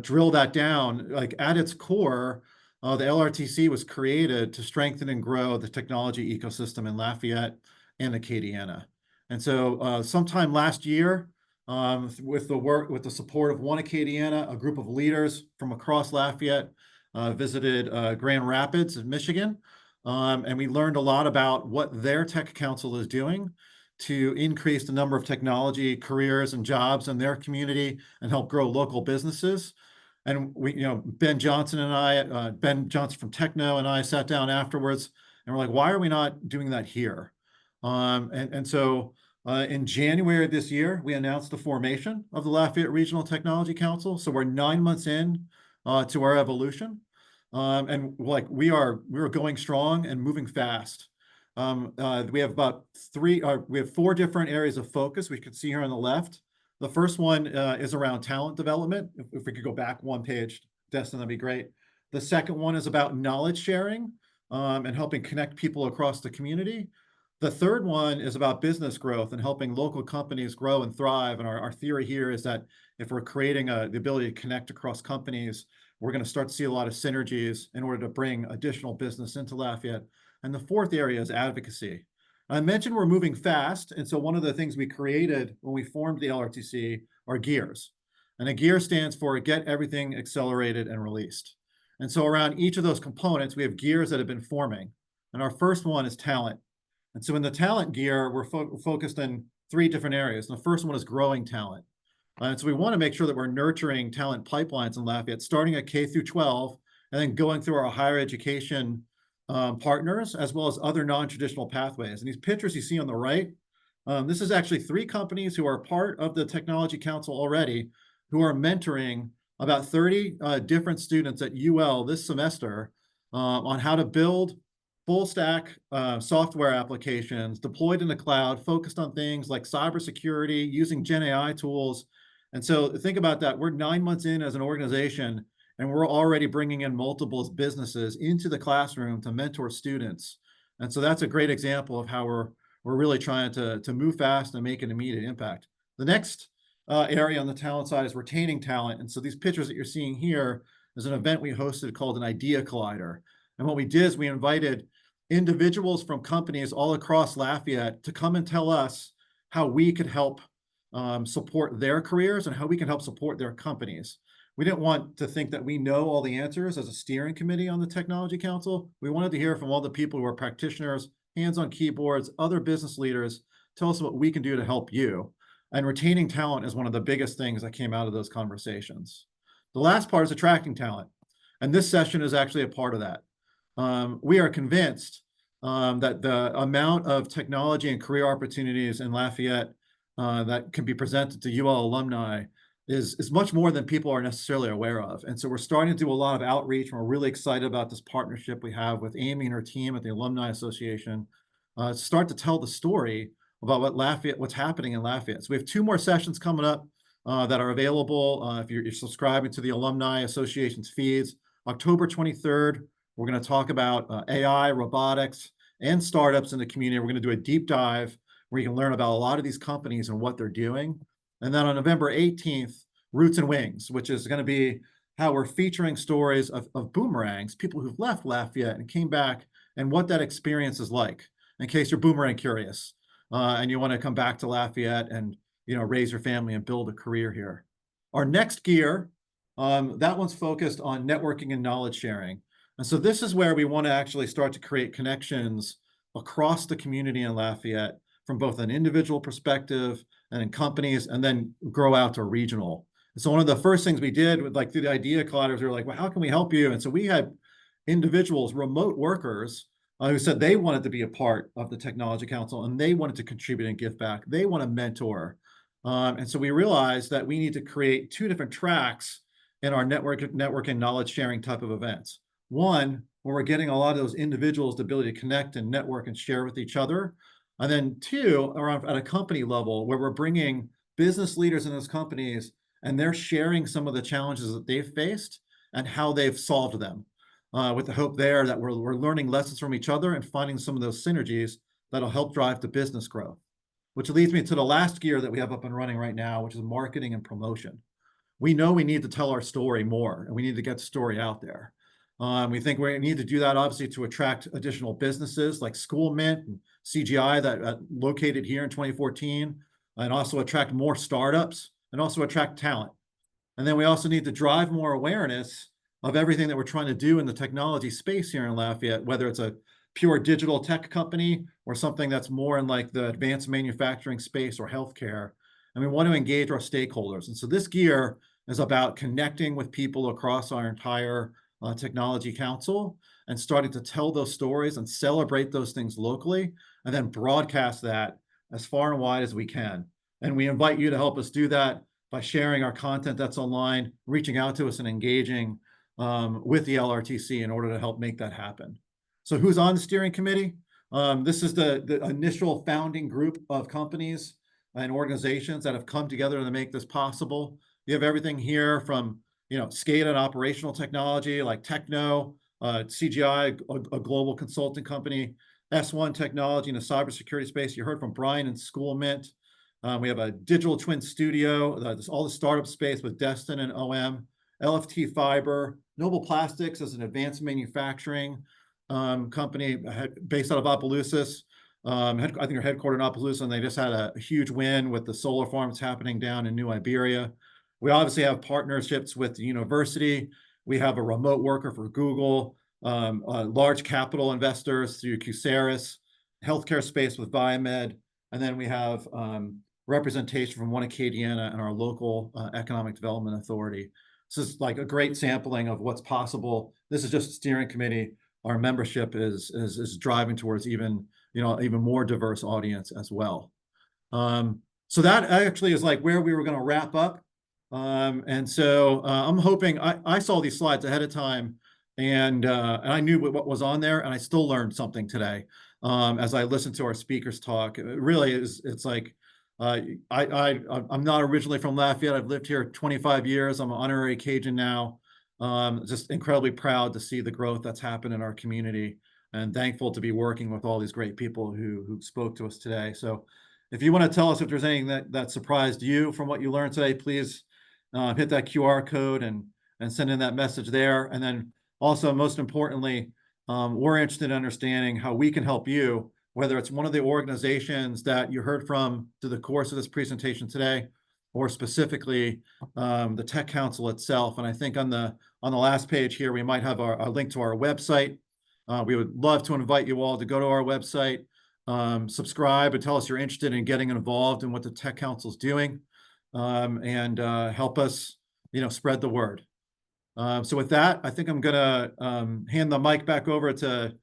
drill that down, like, at its core, the LRTC was created to strengthen and grow the technology ecosystem in Lafayette and Acadiana. And so sometime last year, with the support of One Acadiana, a group of leaders from across Lafayette visited Grand Rapids in Michigan, and we learned a lot about what their tech council is doing to increase the number of technology careers and jobs in their community and help grow local businesses. And we, Ben Johnson and I, Ben Johnson from Techno and I sat down afterwards, and we're like, why are we not doing that here? So in January of this year, we announced the formation of the Lafayette Regional Technology Council. So we're 9 months in to our evolution, and like, we are going strong and moving fast. We have we have 4 different areas of focus we can see here on the left. The first one is around talent development. If we could go back one page, Destin, that'd be great. The second one is about knowledge sharing and helping connect people across the community. The third one is about business growth and helping local companies grow and thrive. And our theory here is that if we're creating the ability to connect across companies, we're going to start to see a lot of synergies in order to bring additional business into Lafayette. And the fourth area is advocacy. I mentioned we're moving fast, and so one of the things we created when we formed the LRTC are gears. And a gear stands for Get Everything Accelerated and Released. And so around each of those components, we have gears that have been forming. And our first one is talent. And so in the talent gear, we're focused in 3 different areas. And the first one is growing talent. And so we want to make sure that we're nurturing talent pipelines in Lafayette, starting at K through 12, and then going through our higher education partners, as well as other non-traditional pathways. And these pictures you see on the right, this is actually 3 companies who are part of the Technology Council already, who are mentoring about 30 different students at UL this semester on how to build full stack software applications deployed in the cloud, focused on things like cybersecurity, using Gen AI tools. And so think about that. We're 9 months in as an organization, and we're already bringing in multiple businesses into the classroom to mentor students. And so that's a great example of how we're really trying to move fast and make an immediate impact. The next area on the talent side is retaining talent. And so these pictures that you're seeing here is an event we hosted called an Idea Collider. And what we did is we invited individuals from companies all across Lafayette to come and tell us how we could help support their careers and how we can help support their companies. We didn't want to think that we know all the answers as a steering committee on the Technology Council. We wanted to hear from all the people who are practitioners, hands on keyboards, other business leaders, tell us what we can do to help you. And retaining talent is one of the biggest things that came out of those conversations. The last part is attracting talent. And this session is actually a part of that. We are convinced that the amount of technology and career opportunities in Lafayette that can be presented to UL alumni is much more than people are necessarily aware of. And so we're starting to do a lot of outreach, and we're really excited about this partnership we have with Amy and her team at the Alumni Association to start to tell the story about what's happening in Lafayette. So we have 2 more sessions coming up that are available if you're subscribing to the Alumni Association's feeds. October 23rd, we're going to talk about AI, robotics, and startups in the community. We're going to do a deep dive where you can learn about a lot of these companies and what they're doing. And then on November 18th, Roots and Wings, which is going to be how we're featuring stories of boomerangs, people who've left Lafayette and came back, and what that experience is like, in case you're boomerang curious and you want to come back to Lafayette and raise your family and build a career here. Our next gear, that one's focused on networking and knowledge sharing. And so this is where we want to actually start to create connections across the community in Lafayette from both an individual perspective and in companies, and then grow out to regional. So one of the first things we did with through the Idea Colliders, we were like, well, how can we help you? And so we had individuals, remote workers, who said they wanted to be a part of the Technology Council and they wanted to contribute and give back. They want to mentor. And so we realized that we need to create 2 different tracks in our network and knowledge sharing type of events. One, where we're getting a lot of those individuals the ability to connect and network and share with each other. And then 2, around at a company level, where we're bringing business leaders in those companies and they're sharing some of the challenges that they've faced and how they've solved them, with the hope there that we're learning lessons from each other and finding some of those synergies that'll help drive the business growth. Which leads me to the last gear that we have up and running right now, which is marketing and promotion. We know we need to tell our story more, and we need to get the story out there. We think we need to do that, obviously, to attract additional businesses like School Mint and CGI that located here in 2014, and also attract more startups and also attract talent. And then we also need to drive more awareness of everything that we're trying to do in the technology space here in Lafayette, whether it's a pure digital tech company or something that's more in the advanced manufacturing space or healthcare. And we want to engage our stakeholders. And so this gear is about connecting with people across our entire Technology Council and starting to tell those stories and celebrate those things locally, and then broadcast that as far and wide as we can. And we invite you to help us do that by sharing our content that's online, reaching out to us and engaging with the LRTC in order to help make that happen. So who's on the steering committee? This is the initial founding group of companies and organizations that have come together to make this possible. You have everything here from SCADA and operational technology like Techno, CGI, a global consulting company, S1 Technology in the cybersecurity space. You heard from Brian and School Mint. We have a digital twin studio, all the startup space with Destin and OM, LFT Fiber, Noble Plastics as an advanced manufacturing company based out of Opelousas. I think they're headquartered in Opelousas, and they just had a huge win with the solar farms happening down in New Iberia. We obviously have partnerships with the university. We have a remote worker for Google, large capital investors through Coursera, healthcare space with Biomed, and then we have representation from One Acadiana and our local economic development authority. This is a great sampling of what's possible. This is just a steering committee. our membership is driving towards even more diverse audience as well. So that actually is like where we were going to wrap up. And so I'm hoping I saw these slides ahead of time, and I knew what was on there, and I still learned something today as I listened to our speakers talk. It really is. It's like I'm not originally from Lafayette. I've lived here 25 years. I'm an honorary Cajun now. Just incredibly proud to see the growth that's happened in our community, and thankful to be working with all these great people who spoke to us today. So if you want to tell us if there's anything that surprised you from what you learned today, please hit that QR code and send in that message there. And then also, most importantly, we're interested in understanding how we can help you, whether it's one of the organizations that you heard from through the course of this presentation today, or specifically the Tech Council itself. And I think on the last page here, we might have a link to our website. We would love to invite you all to go to our website, subscribe, and tell us you're interested in getting involved in what the Tech Council is doing, and help us, spread the word. So with that, I think I'm gonna hand the mic back over to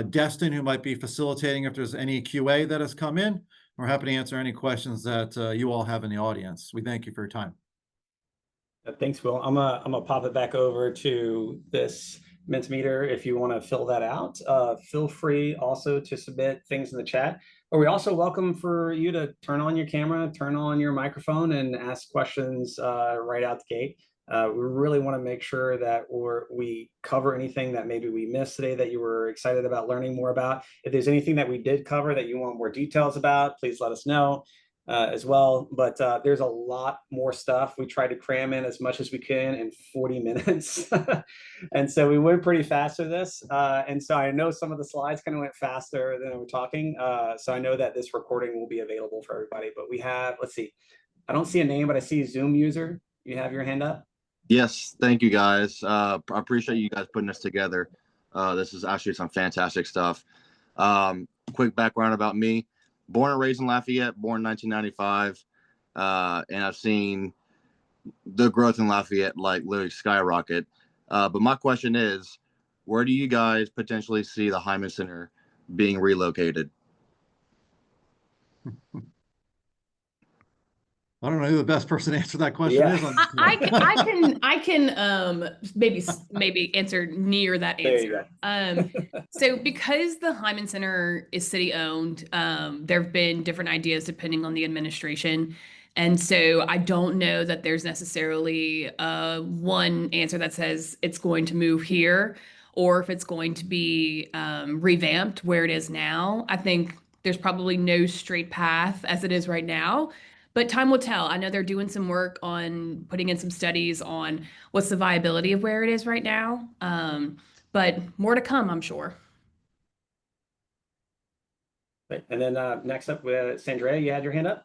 Destin, who might be facilitating if there's any QA that has come in. We're happy to answer any questions that you all have in the audience. We thank you for your time. Thanks, Will. I'm gonna pop it back over to this Mentimeter if you want to fill that out. Feel free also to submit things in the chat. But we also welcome for you to turn on your camera, turn on your microphone, and ask questions right out the gate. We really want to make sure that we cover anything that maybe we missed today that you were excited about learning more about. If there's anything that we did cover that you want more details about, please let us know as well. But there's a lot more stuff. We try to cram in as much as we can in 40 minutes. And so we went pretty fast through this. And so I know some of the slides kind of went faster than we're talking. So I know that this recording will be available for everybody. But we have, let's see, I don't see a name, but I see a Zoom user. You have your hand up? Yes, thank you guys. I appreciate you guys putting this together. This is actually some fantastic stuff. Quick background about me. Born and raised in Lafayette, born in 1995. And I've seen the growth in Lafayette like literally skyrocket. But my question is, where do you guys potentially see the Hyman Center being relocated? I don't know who the best person to answer that question is. I can maybe answer near that answer. So because the Hyman Center is city owned, there have been different ideas depending on the administration. And so I don't know that there's necessarily one answer that says it's going to move here, or if it's going to be revamped where it is now. I think there's probably no straight path as it is right now. But time will tell. I know they're doing some work on putting in some studies on what's the viability of where it is right now. But more to come, I'm sure. And then next up, Sandra, you had your hand up?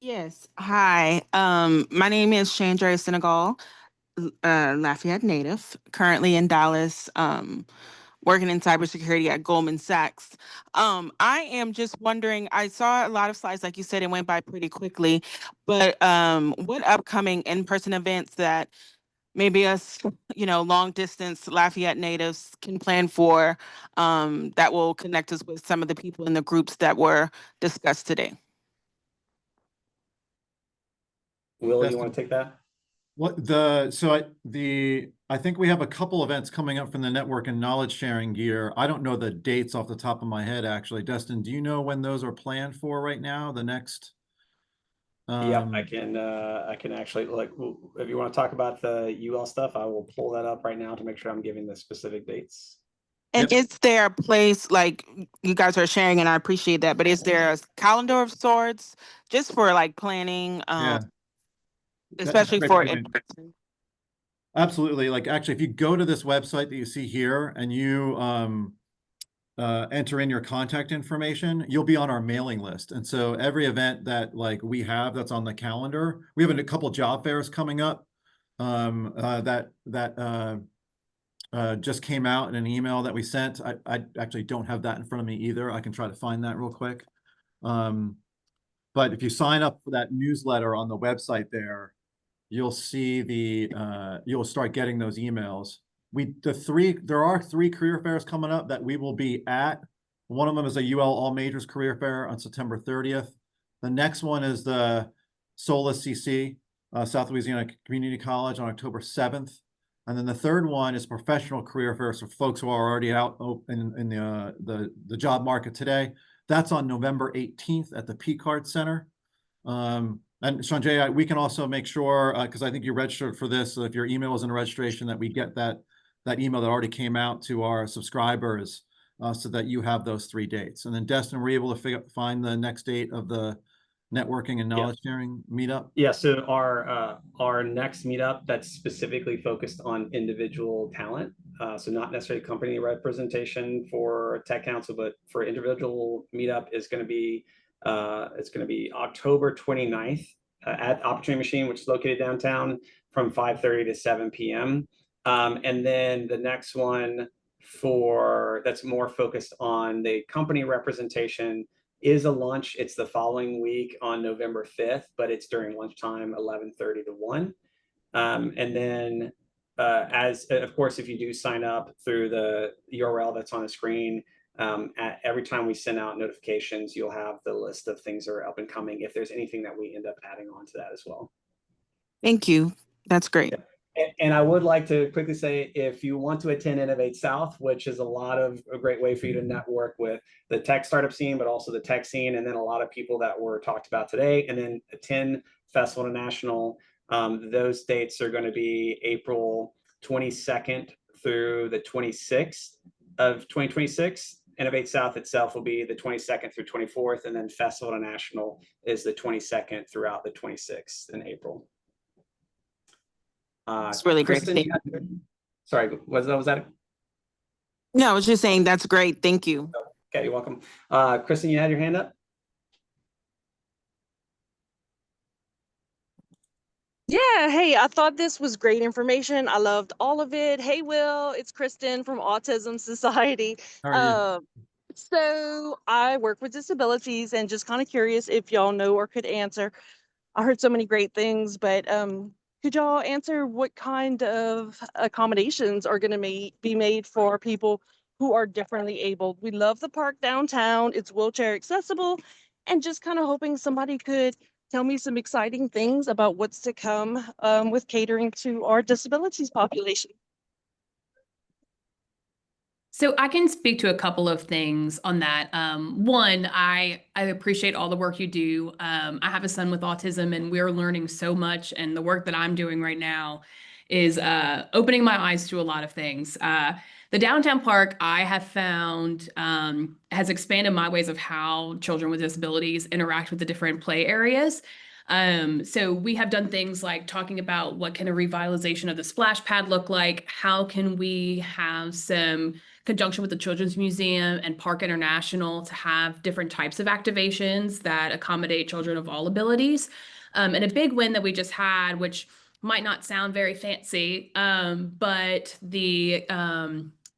Yes. Hi. My name is Chandra Senegal, Lafayette native, currently in Dallas, working in cybersecurity at Goldman Sachs. I am just wondering, I saw a lot of slides, like you said, it went by pretty quickly, but what upcoming in-person events that maybe us, long distance Lafayette natives can plan for that will connect us with some of the people in the groups that were discussed today? Will, you want to take that? I think we have a couple events coming up from the network and knowledge sharing gear. I don't know the dates off the top of my head, actually. Dustin, do you know when those are planned for right now? The next? Yeah, I can actually, like, if you want to talk about the UL stuff, I will pull that up right now to make sure I'm giving the specific dates. And is there a place, like you guys are sharing, and I appreciate that, but is there a calendar of sorts just for like planning? Yeah. Especially for in-person? Absolutely. Like, actually, if you go to this website that you see here and you enter in your contact information, you'll be on our mailing list. And so every event that we have that's on the calendar, we have a couple job fairs coming up that just came out in an email that we sent. I actually don't have that in front of me either. I can try to find that real quick. But if you sign up for that newsletter on the website there, you'll see you'll start getting those emails. there are three career fairs coming up that we will be at. One of them is a UL All Majors Career Fair on September 30th. The next one is the SOLAS CC, South Louisiana Community College, on October 7th. And then the third one is professional career fair, so folks who are already out in the job market today. That's on November 18th at the P-Card Center. And Sanjay, we can also make sure, because I think you registered for this, so if your email is in registration, that we get that email that already came out to our subscribers, so that you have those 3 dates. And then Destin, were you able to find the next date of the networking and knowledge sharing meetup? Yeah, so our next meetup that's specifically focused on individual talent, so not necessarily company representation for Tech Council, but for individual meetup is going to be it's going to be October 29th at Opportunity Machine, which is located downtown, from 5:30 to 7 p.m. And then the next one that's more focused on the company representation is a lunch. It's the following week on November 5th, but it's during lunchtime, 11:30 to 1. And then of course, if you do sign up through the URL that's on the screen, every time we send out notifications, you'll have the list of things that are up and coming, if there's anything that we end up adding on to that as well. Thank you. That's great. Yeah. And I would like to quickly say, if you want to attend Innovate South, which is a great way for you to network with the tech startup scene, but also the tech scene, and then a lot of people that were talked about today, and then attend Festival International, those dates are going to be April 22nd through the 26th of 2026. Innovate South itself will be the 22nd through 24th, and then Festival International is the 22nd throughout the 26th in April. It's really Kristen, great. Sorry, was that? No, I was just saying that's great. Thank you. Okay, you're welcome. Kristen, you had your hand up? Yeah, hey, I thought this was great information. I loved all of it. Hey, Will, it's Kristen from Autism Society. How are you? So I work with disabilities, and just kind of curious if y'all know or could answer. I heard so many great things, but could y'all answer what kind of accommodations are going to be made for people who are differently abled? We love the park downtown. It's wheelchair accessible, and just kind of hoping somebody could tell me some exciting things about what's to come with catering to our disabilities population. So I can speak to a couple of things on that. One, I appreciate all the work you do. I have a son with autism, and we're learning so much, and the work that I'm doing right now is opening my eyes to a lot of things. The downtown park, I have found, has expanded my ways of how children with disabilities interact with the different play areas. So we have done things like talking about what can a revitalization of the splash pad look like? How can we have some conjunction with the Children's Museum and Park International to have different types of activations that accommodate children of all abilities. And a big win that we just had, which might not sound very fancy, but the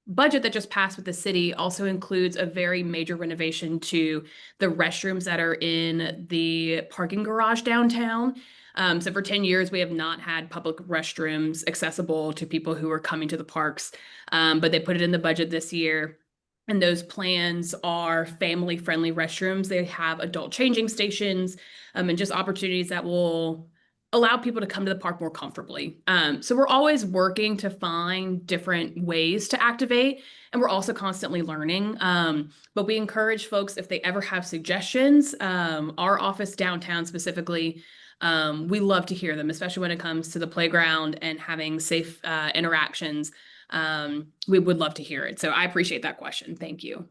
budget that just passed with the city also includes a very major renovation to the restrooms that are in the parking garage downtown. So for 10 years, we have not had public restrooms accessible to people who are coming to the parks, but they put it in the budget this year. And those plans are family-friendly restrooms. They have adult changing stations, and just opportunities that will allow people to come to the park more comfortably. So we're always working to find different ways to activate, and we're also constantly learning. But we encourage folks, if they ever have suggestions, our office downtown specifically, we love to hear them, especially when it comes to the playground and having safe interactions. We would love to hear it. So I appreciate that question. Thank you.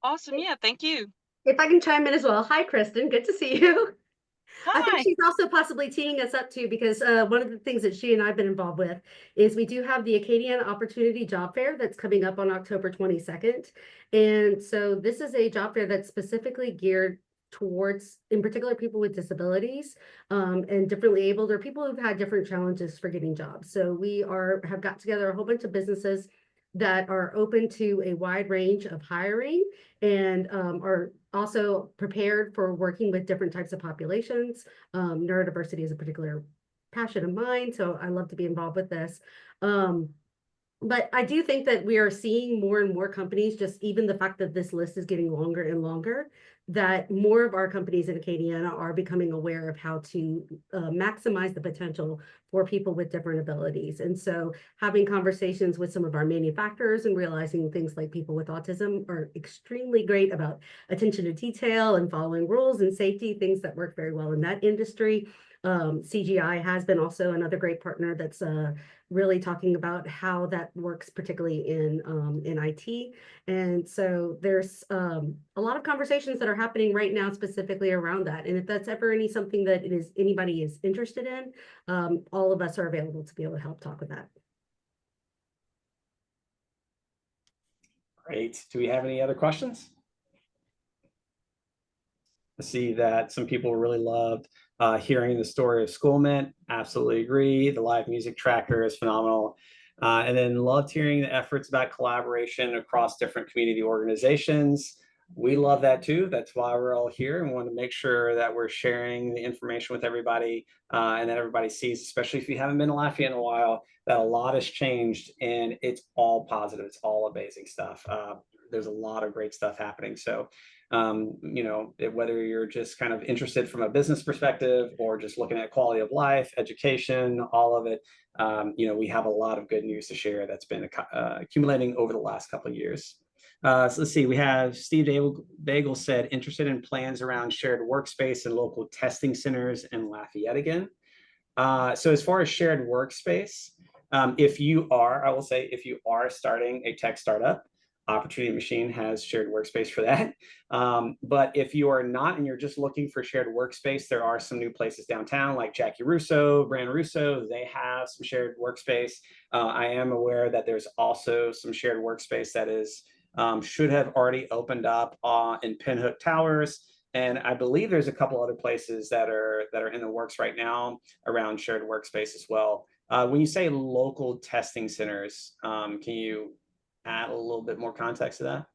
Awesome. Yeah, thank you. If I can chime in as well. Hi, Kristen. Good to see you. I think Hi. she's also possibly teeing us up too, because one of the things that she and I've been involved with is we do have the Acadiana Opportunity Job Fair that's coming up on October 22nd. And so this is a job fair that's specifically geared towards, in particular, people with disabilities and differently abled, or people who've had different challenges for getting jobs. So we have got together a whole bunch of businesses that are open to a wide range of hiring and are also prepared for working with different types of populations. Neurodiversity is a particular passion of mine, so I love to be involved with this. But I do think that we are seeing more and more companies, just even the fact that this list is getting longer and longer, that more of our companies in Acadiana are becoming aware of how to maximize the potential for people with different abilities. And so having conversations with some of our manufacturers and realizing things like people with autism are extremely great about attention to detail and following rules and safety, things that work very well in that industry. CGI has been also another great partner that's really talking about how that works, particularly in IT. And so there's a lot of conversations that are happening right now specifically around that. And if that's ever something that anybody is interested in, all of us are available to be able to help talk with that. Great. Do we have any other questions? I see that some people really loved hearing the story of Schoolment. Absolutely agree. The live music tracker is phenomenal. And then loved hearing the efforts about collaboration across different community organizations. We love that too. That's why we're all here and want to make sure that we're sharing the information with everybody and that everybody sees, especially if you haven't been to Lafayette in a while, that a lot has changed and it's all positive. It's all amazing stuff. There's a lot of great stuff happening. So you know, whether you're just kind of interested from a business perspective or just looking at quality of life, education, all of it, you know, we have a lot of good news to share that's been accumulating over the last couple of years. So let's see, we have Steve Bagel said, interested in plans around shared workspace and local testing centers in Lafayette again. So as far as shared workspace, if you are, I will say, if you are starting a tech startup, Opportunity Machine has shared workspace for that. But if you are not and you're just looking for shared workspace, there are some new places downtown like Jackie Russo, Brand Russo. They have some shared workspace. I am aware that there's also some shared workspace that is should have already opened up in Pinhook Towers. And I believe there's a couple other places that are in the works right now around shared workspace as well. When you say local testing centers, can you add a little bit more context to that?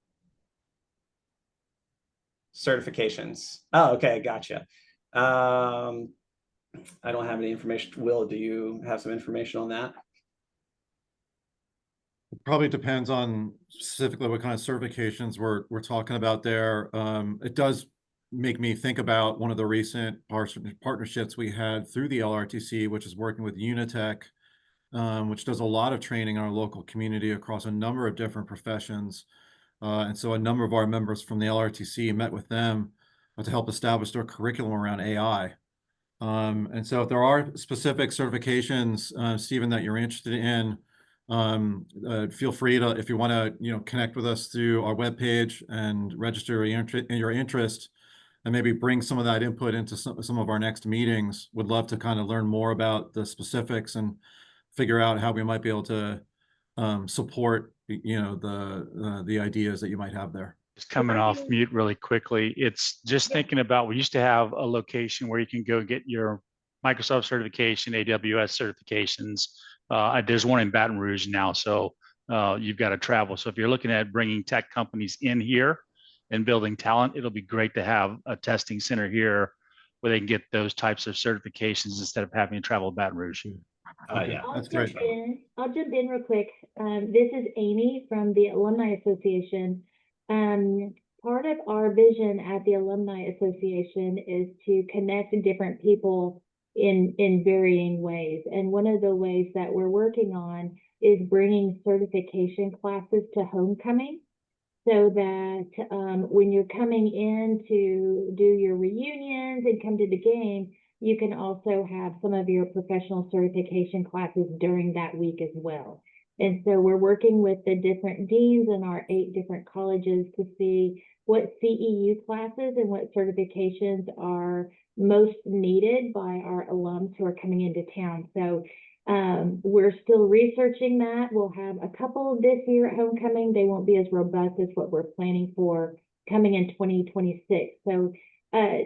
Certifications. Oh, okay, gotcha. I don't have any information. Will, do you have some information on that? It probably depends on specifically what kind of certifications we're talking about there. It does make me think about one of the recent partnerships we had through the LRTC, which is working with Unitech, which does a lot of training in our local community across a number of different professions. And so a number of our members from the LRTC met with them to help establish their curriculum around AI. And so if there are specific certifications, Stephen, that you're interested in, feel free to, if you want to, connect with us through our webpage and register your interest and maybe bring some of that input into some of our next meetings. Would love to kind of learn more about the specifics and figure out how we might be able to support, the ideas that you might have there. Just coming off mute really quickly. It's just thinking about, we used to have a location where you can go get your Microsoft certification, AWS certifications. There's one in Baton Rouge now, so you've got to travel. So if you're looking at bringing tech companies in here and building talent, it'll be great to have a testing center here where they can get those types of certifications instead of having to travel to Baton Rouge. Okay, Yeah, that's great. I'll jump in real quick. This is Amy from the Alumni Association. Part of our vision at the Alumni Association is to connect different people in varying ways. And one of the ways that we're working on is bringing certification classes to homecoming, so that when you're coming in to do your reunions and come to the game, you can also have some of your professional certification classes during that week as well. And so we're working with the different deans in our 8 different colleges to see what CEU classes and what certifications are most needed by our alums who are coming into town. So we're still researching that. We'll have a couple this year at homecoming. They won't be as robust as what we're planning for coming in 2026. So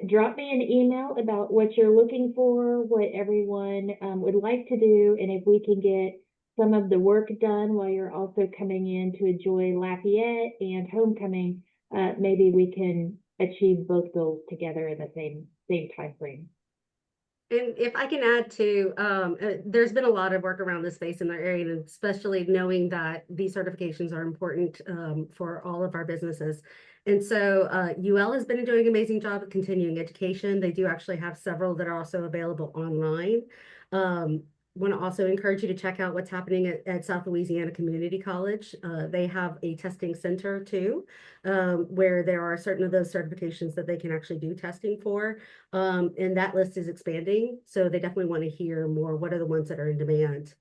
drop me an email about what you're looking for, what everyone would like to do, and if we can get some of the work done while you're also coming in to enjoy Lafayette and homecoming, maybe we can achieve both goals together in the same time frame. And if I can add to, there's been a lot of work around this space in our area, and especially knowing that these certifications are important for all of our businesses. And so UL has been doing an amazing job of continuing education. They do actually have several that are also available online. Want to also encourage you to check out what's happening at South Louisiana Community College. They have a testing center too, where there are certain of those certifications that they can actually do testing for. And that list is expanding. So they definitely want to hear more. What are the ones that are in demand?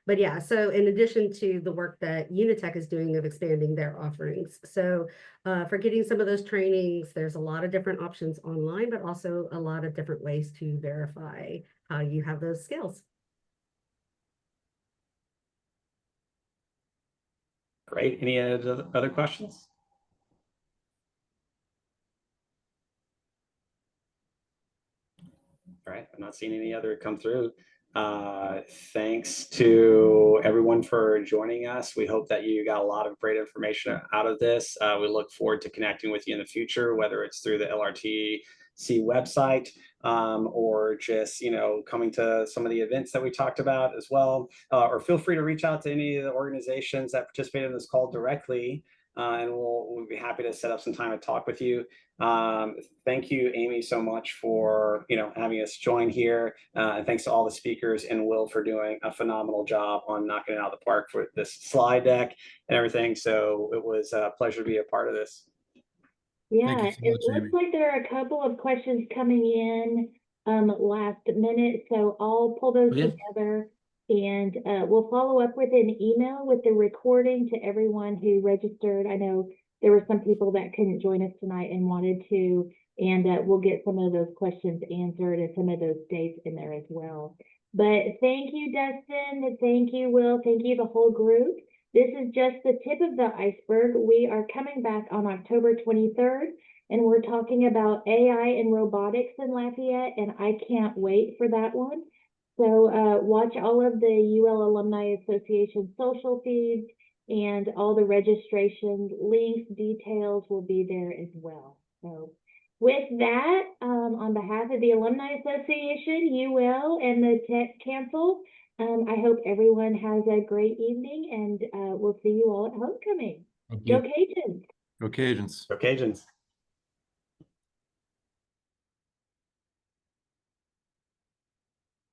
But yeah, so in addition to the work that Unitech is doing of expanding their offerings. So for getting some of those trainings, there's a lot of different options online, but also a lot of different ways to verify how you have those skills. Great. Any other questions? All right, I'm not seeing any other come through. Thanks to everyone for joining us. We hope that you got a lot of great information out of this. We look forward to connecting with you in the future, whether it's through the LRTC website or just, coming to some of the events that we talked about as well. Or feel free to reach out to any of the organizations that participated in this call directly. And we'll be happy to set up some time to talk with you. Thank you, Amy, so much for having us join here. And thanks to all the speakers and Will for doing a phenomenal job on knocking it out of the park for this slide deck and everything. So it was a pleasure to be a part of this. Yeah, Thank you so it much, looks Amy. like there are a couple of questions coming in last minute, so I'll pull those Yeah. together and we'll follow up with an email with the recording to everyone who registered. I know there were some people that couldn't join us tonight and wanted to, and we'll get some of those questions answered and some of those dates in there as well. But thank you, Dustin. Thank you, Will. Thank you, the whole group. This is just the tip of the iceberg. We are coming back on October 23rd, and we're talking about AI and robotics in Lafayette, and I can't wait for that one. So watch all of the UL Alumni Association social feeds, and all the registration links, details will be there as well. So with that, on behalf of the Alumni Association, UL, and the Tech Council, I hope everyone has a great evening, and we'll see you all at homecoming. Thank you. Go Cajuns! Go Cajuns. Go Cajuns.